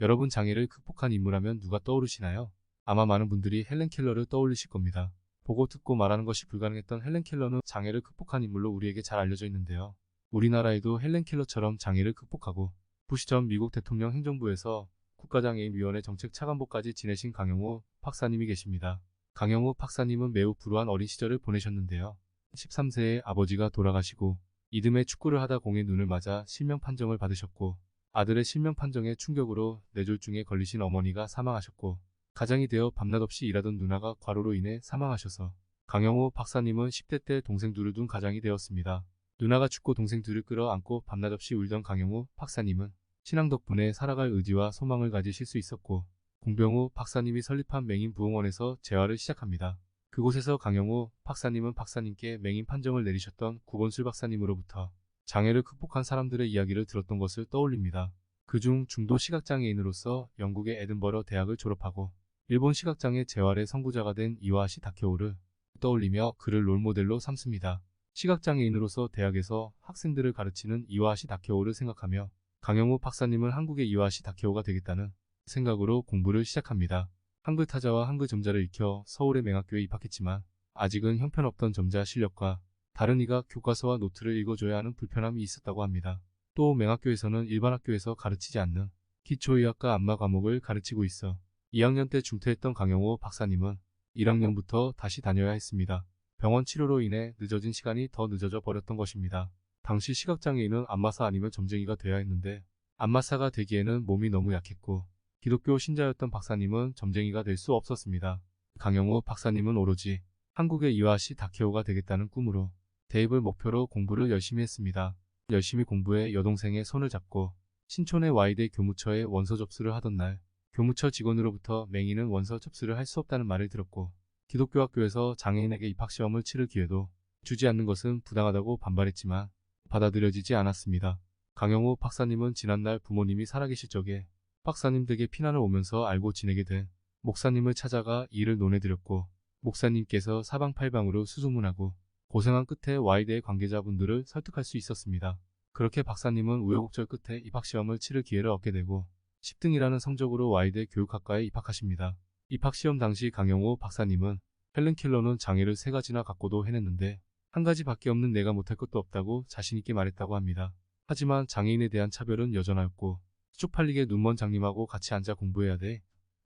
여러분 장애를 극복한 인물하면 누가 떠오르시나요? 아마 많은 분들이 헬렌 켈러를 떠올리실 겁니다. 보고 듣고 말하는 것이 불가능했던 헬렌 켈러는 장애를 극복한 인물로 우리에게 잘 알려져 있는데요. 우리나라에도 헬렌 켈러처럼 장애를 극복하고 부시 전 미국 대통령 행정부에서 국가장애인위원회 정책 차관보까지 지내신 강영호 박사님이 계십니다. 강영호 박사님은 매우 불우한 어린 시절을 보내셨는데요. 13세에 아버지가 돌아가시고 이듬해 축구를 하다 공의 눈을 맞아 실명 판정을 받으셨고 아들의 실명 판정의 충격으로 뇌졸중에 걸리신 어머니가 사망하셨고 가장이 되어 밤낮 없이 일하던 누나가 과로로 인해 사망하셔서 강영호 박사님은 10대 때 동생 둘을 둔 가장이 되었습니다. 누나가 죽고 동생 둘을 끌어안고 밤낮 없이 울던 강영호 박사님은 신앙 덕분에 살아갈 의지와 소망을 가지실 수 있었고 공병호 박사님이 설립한 맹인부흥원에서 재활을 시작합니다. 그곳에서 강영호 박사님은 박사님께 맹인 판정을 내리셨던 구건술 박사님으로부터 장애를 극복한 사람들의 이야기를 들었던 것을 떠올립니다. 그중 중도 시각장애인으로서 영국의 에든버러 대학을 졸업하고 일본 시각장애 재활의 선구자가 된 이와시 다케오를 떠올리며 그를 롤모델로 삼습니다. 시각장애인으로서 대학에서 학생들을 가르치는 이와시 다케오를 생각하며 강영호 박사님은 한국의 이와시 다케오가 되겠다는 생각으로 공부를 시작합니다. 한글 타자와 한글 점자를 익혀 서울의 맹학교에 입학했지만 아직은 형편없던 점자 실력과 다른 이가 교과서와 노트를 읽어줘야 하는 불편함이 있었다고 합니다. 또 맹학교에서는 일반 학교에서 가르치지 않는 기초의학과 안마 과목을 가르치고 있어 2학년 때 중퇴했던 강영호 박사님은 1학년부터 다시 다녀야 했습니다. 병원 치료로 인해 늦어진 시간이 더 늦어져 버렸던 것입니다. 당시 시각장애인은 안마사 아니면 점쟁이가 돼야 했는데 안마사가 되기에는 몸이 너무 약했고 기독교 신자였던 박사님은 점쟁이가 될 수 없었습니다. 강영호 박사님은 오로지 한국의 이와시 다케오가 되겠다는 꿈으로 대입을 목표로 공부를 열심히 했습니다. 열심히 공부해 여동생의 손을 잡고 신촌의 와이대 교무처에 원서 접수를 하던 날 교무처 직원으로부터 맹인은 원서 접수를 할 수 없다는 말을 들었고 기독교 학교에서 장애인에게 입학시험을 치를 기회도 주지 않는 것은 부당하다고 반발했지만 받아들여지지 않았습니다. 강영호 박사님은 지난날 부모님이 살아계실 적에 박사님 댁에 피난을 오면서 알고 지내게 된 목사님을 찾아가 이를 논해드렸고 목사님께서 사방팔방으로 수소문하고 고생한 끝에 와이대의 관계자분들을 설득할 수 있었습니다. 그렇게 박사님은 우여곡절 끝에 입학시험을 치를 기회를 얻게 되고 10등이라는 성적으로 와이대 교육학과에 입학하십니다. 입학시험 당시 강영호 박사님은 헬렌 켈러는 장애를 3가지나 갖고도 해냈는데 한 가지밖에 없는 내가 못할 것도 없다고 자신있게 말했다고 합니다. 하지만 장애인에 대한 차별은 여전하였고 쪽팔리게 눈먼 장님하고 같이 앉아 공부해야 돼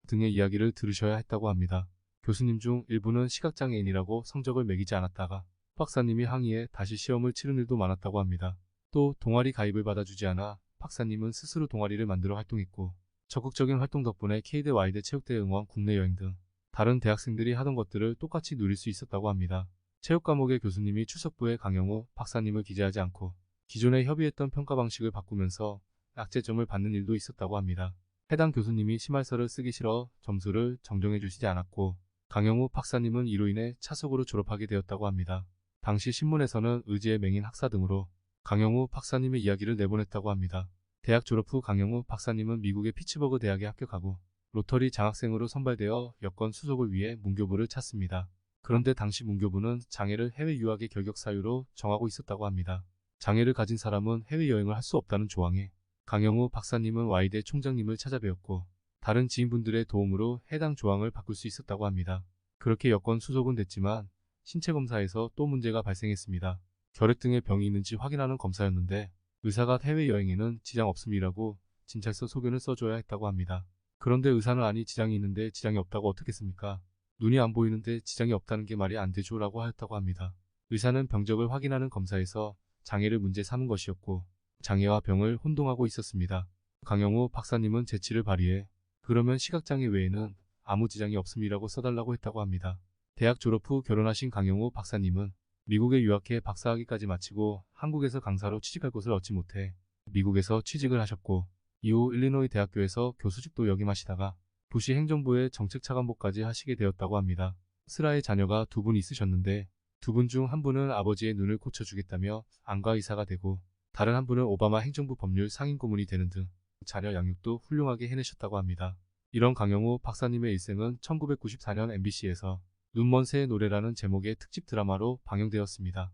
등의 이야기를 들으셔야 했다고 합니다. 교수님 중 일부는 시각장애인이라고 성적을 매기지 않았다가 박사님이 항의해 다시 시험을 치른 일도 많았다고 합니다. 또 동아리 가입을 받아주지 않아 박사님은 스스로 동아리를 만들어 활동했고 적극적인 활동 덕분에 K대 Y대 체육대회 응원 국내 여행 등 다른 대학생들이 하던 것들을 똑같이 누릴 수 있었다고 합니다. 체육 과목의 교수님이 출석부에 강영호 박사님을 기재하지 않고 기존에 협의했던 평가 방식을 바꾸면서 약제점을 받는 일도 있었다고 합니다. 해당 교수님이 심할서를 쓰기 싫어 점수를 정정해 주시지 않았고 강영호 박사님은 이로 인해 차석으로 졸업하게 되었다고 합니다. 당시 신문에서는 의지의 맹인 학사 등으로 강영호 박사님의 이야기를 내보냈다고 합니다. 대학 졸업 후 강영호 박사님은 미국의 피츠버그 대학에 합격하고 로터리 장학생으로 선발되어 여권 수속을 위해 문교부를 찾습니다. 그런데 당시 문교부는 장애를 해외 유학의 결격 사유로 정하고 있었다고 합니다. 장애를 가진 사람은 해외여행을 할 수 없다는 조항에 강영호 박사님은 와이대 총장님을 찾아뵈었고 다른 지인분들의 도움으로 해당 조항을 바꿀 수 있었다고 합니다. 그렇게 여권 수속은 됐지만 신체검사에서 또 문제가 발생했습니다. 결핵 등의 병이 있는지 확인하는 검사였는데 의사가 해외여행에는 지장 없음이라고 진찰서 소견을 써줘야 했다고 합니다. 그런데 의사는 아니 지장이 있는데 지장이 없다고 어떻겠습니까? 눈이 안 보이는데 지장이 없다는 게 말이 안 되죠 라고 하였다고 합니다. 의사는 병적을 확인하는 검사에서 장애를 문제 삼은 것이었고 장애와 병을 혼동하고 있었습니다. 강영호 박사님은 재치를 발휘해 그러면 시각장애 외에는 아무 지장이 없음이라고 써달라고 했다고 합니다. 대학 졸업 후 결혼하신 강영호 박사님은 미국에 유학해 박사학위까지 마치고 한국에서 강사로 취직할 곳을 얻지 못해 미국에서 취직을 하셨고 이후 일리노이 대학교에서 교수직도 역임하시다가 부시 행정부의 정책차관보까지 하시게 되었다고 합니다. 슬아의 자녀가 2분 있으셨는데 2분 중 한 분은 아버지의 눈을 고쳐주겠다며 안과의사가 되고 다른 한 분은 오바마 행정부 법률 상임고문이 되는 등 자녀 양육도 훌륭하게 해내셨다고 합니다. 이런 강영호 박사님의 일생은 1994년 MBC에서 눈먼 새의 노래라는 제목의 특집 드라마로 방영되었습니다.